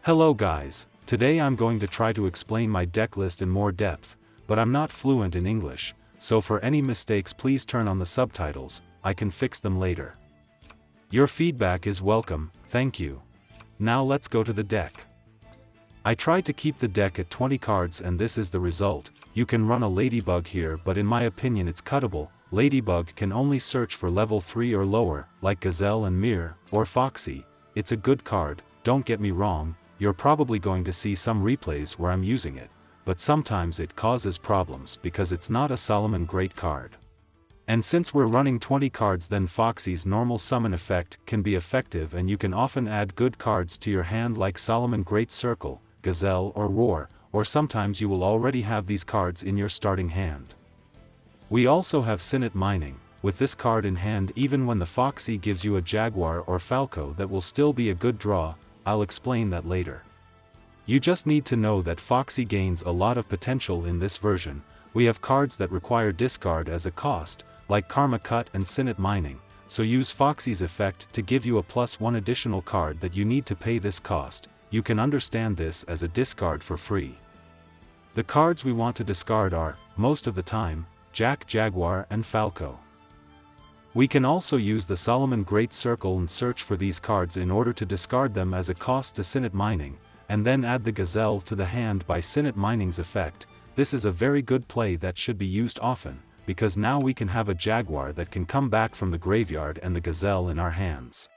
Hello guys, today I'm going to try to explain my deck list in more depth, but I'm not fluent in English, so for any mistakes please turn on the subtitles, I can fix them later. Your feedback is welcome, thank you. Now let's go to the deck. I tried to keep the deck at 20 cards and this is the result. You can run a Ladybug here, but in my opinion it's cuttable. Ladybug can only search for level 3 or lower, like Gazelle and Mirror, or Foxy. It's a good card, don't get me wrong, you're probably going to see some replays where I'm using it, but sometimes it causes problems because it's not a Solomon Great card. And since we're running 20 cards, then Foxy's normal summon effect can be effective, and you can often add good cards to your hand like Solomon Great Circle, Gazelle or Roar, or sometimes you will already have these cards in your starting hand. We also have Sinnoh Mining. With this card in hand, even when the Foxy gives you a Jaguar or Falco, that will still be a good draw. I'll explain that later. You just need to know that Foxy gains a lot of potential in this version. We have cards that require discard as a cost, like Karma Cut and Sinnoh Mining, so use Foxy's effect to give you a +1 additional card that you need to pay this cost. You can understand this as a discard for free. The cards we want to discard are, most of the time, Jack, Jaguar and Falco. We can also use the Solomon Great Circle and search for these cards in order to discard them as a cost to Sinnoh Mining, and then add the Gazelle to the hand by Sinnoh Mining's effect. This is a very good play that should be used often, because now we can have a Jaguar that can come back from the graveyard and the Gazelle in our hands.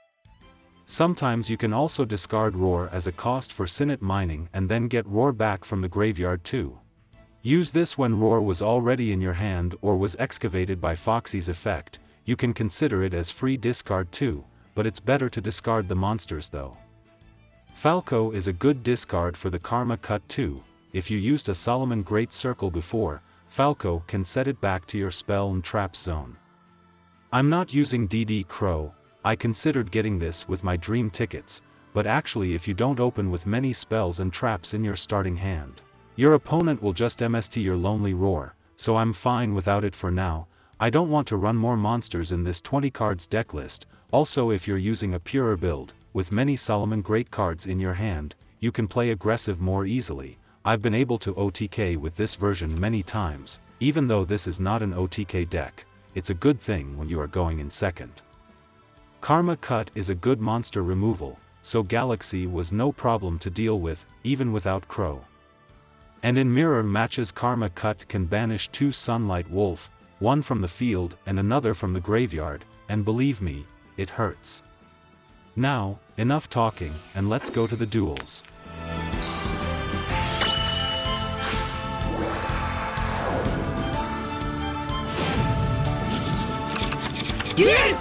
Sometimes you can also discard Roar as a cost for Sinnoh Mining and then get Roar back from the graveyard too. Use this when Roar was already in your hand or was excavated by Foxy's effect. You can consider it as free discard too, but it's better to discard the monsters though. Falco is a good discard for the Karma Cut too. If you used a Solomon Great Circle before, Falco can set it back to your spell and trap zone. I'm not using DD Crow. I considered getting this with my dream tickets, but actually if you don't open with many spells and traps in your starting hand, your opponent will just MST your Lonely Roar, so I'm fine without it for now. I don't want to run more monsters in this 20 cards deck list. Also, if you're using a purer build, with many Solomon Great cards in your hand, you can play aggressive more easily. I've been able to OTK with this version many times. Even though this is not an OTK deck, it's a good thing when you are going in second. Karma Cut is a good monster removal, so Galaxy was no problem to deal with, even without Crow. And in mirror matches, Karma Cut can banish 2 Sunlight Wolf, one from the field and another from the graveyard, and believe me, it hurts. Now, enough talking, and let's go to the duels. Yeah!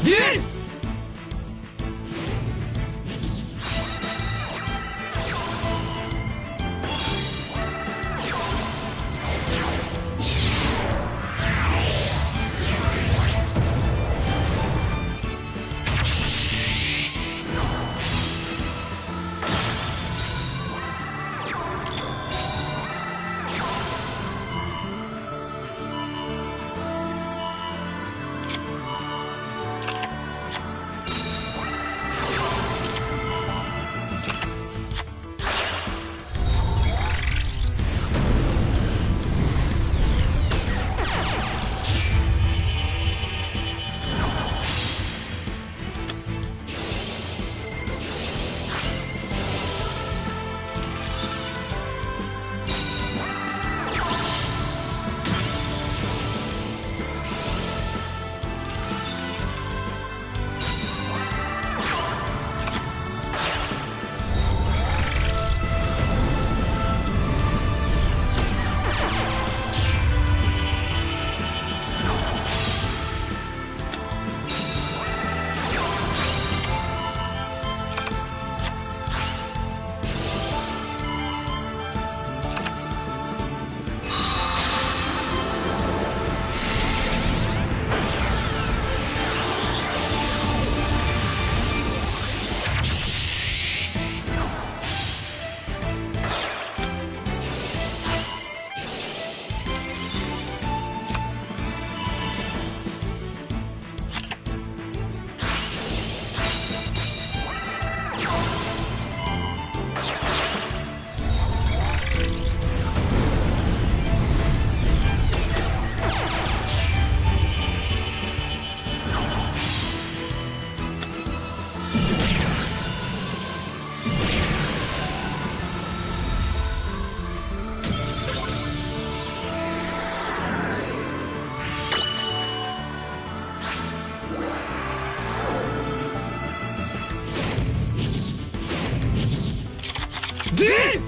Duel! Duel!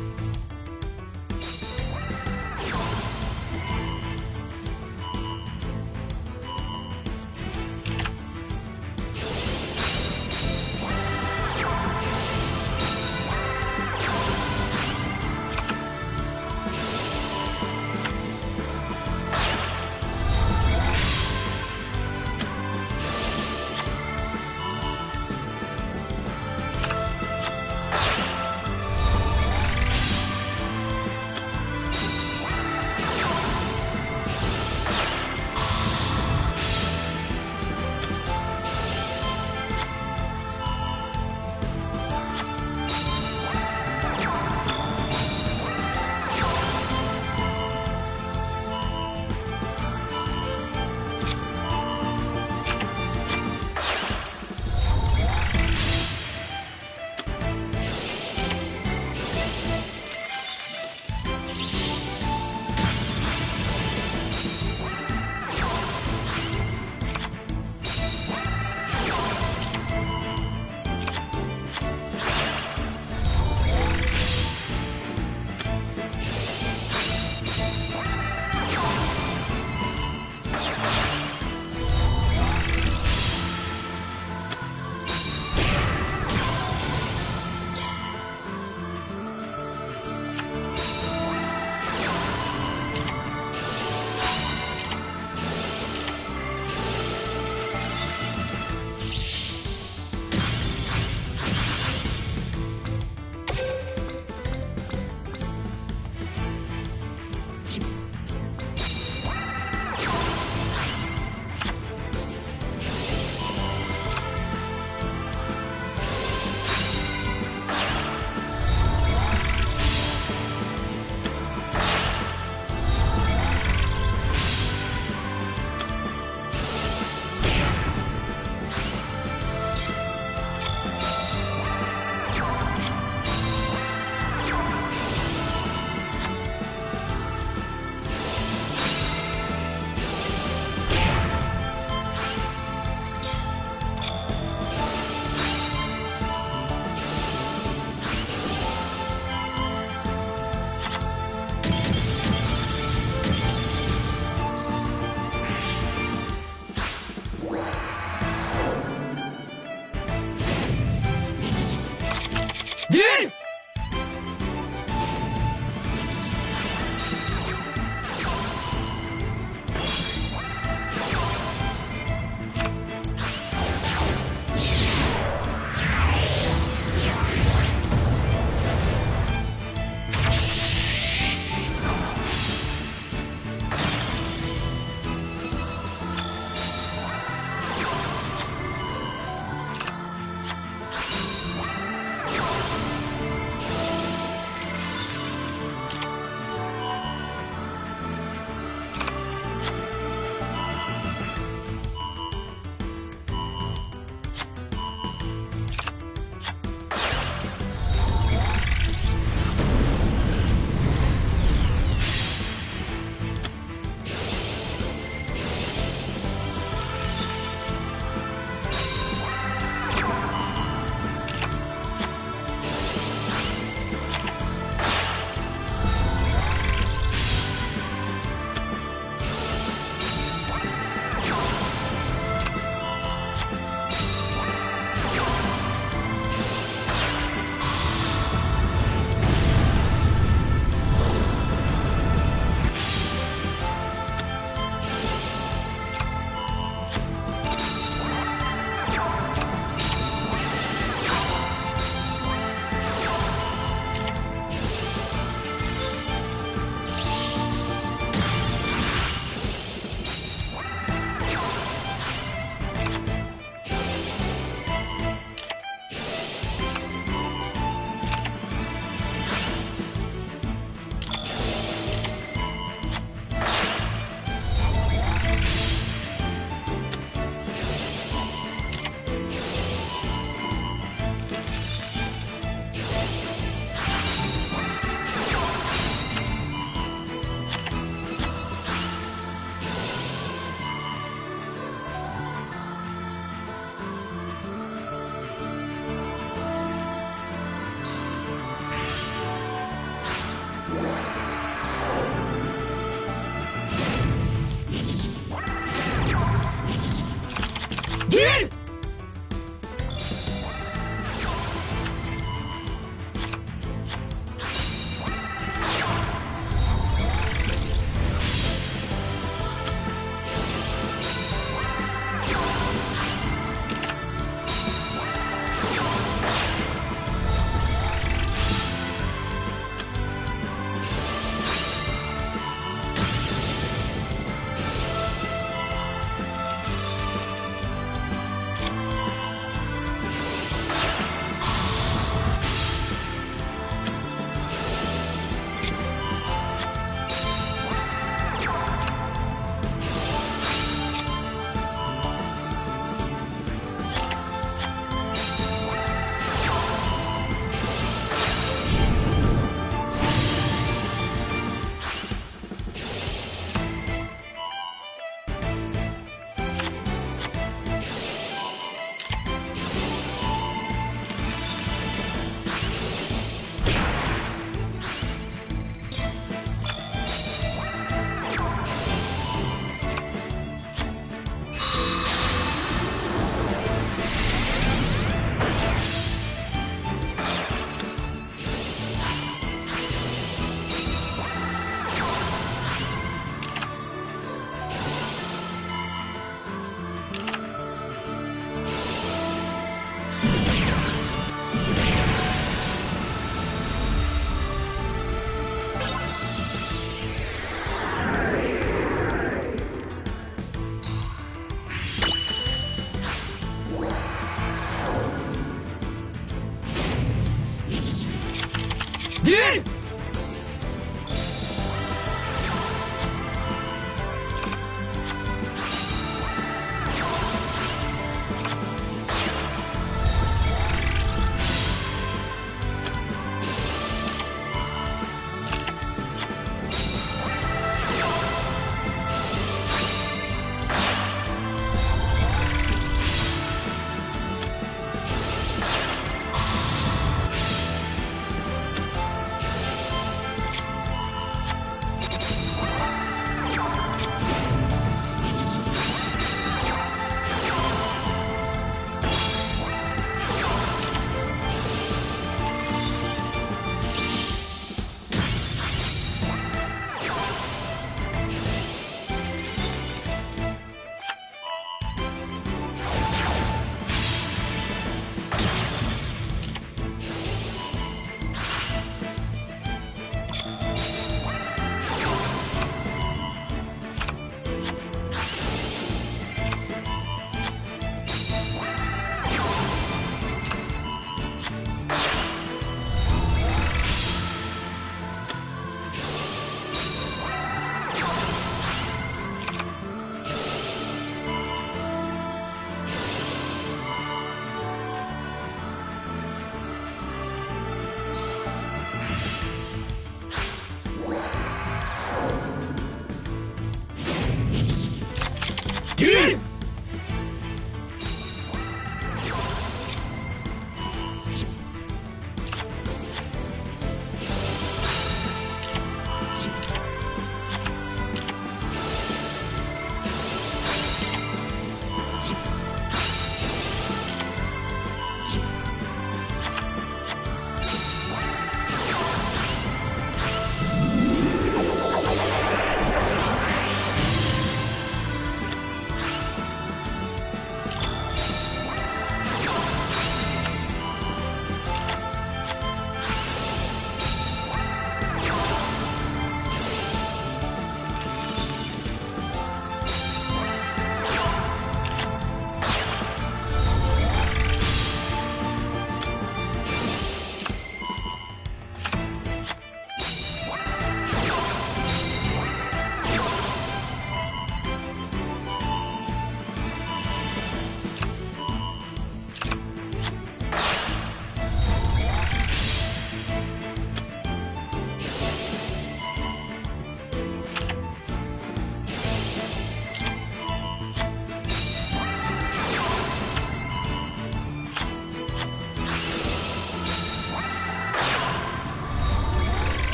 Duel!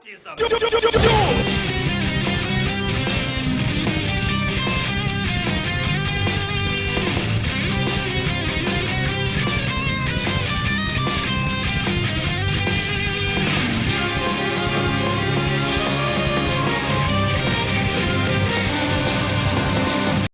What is a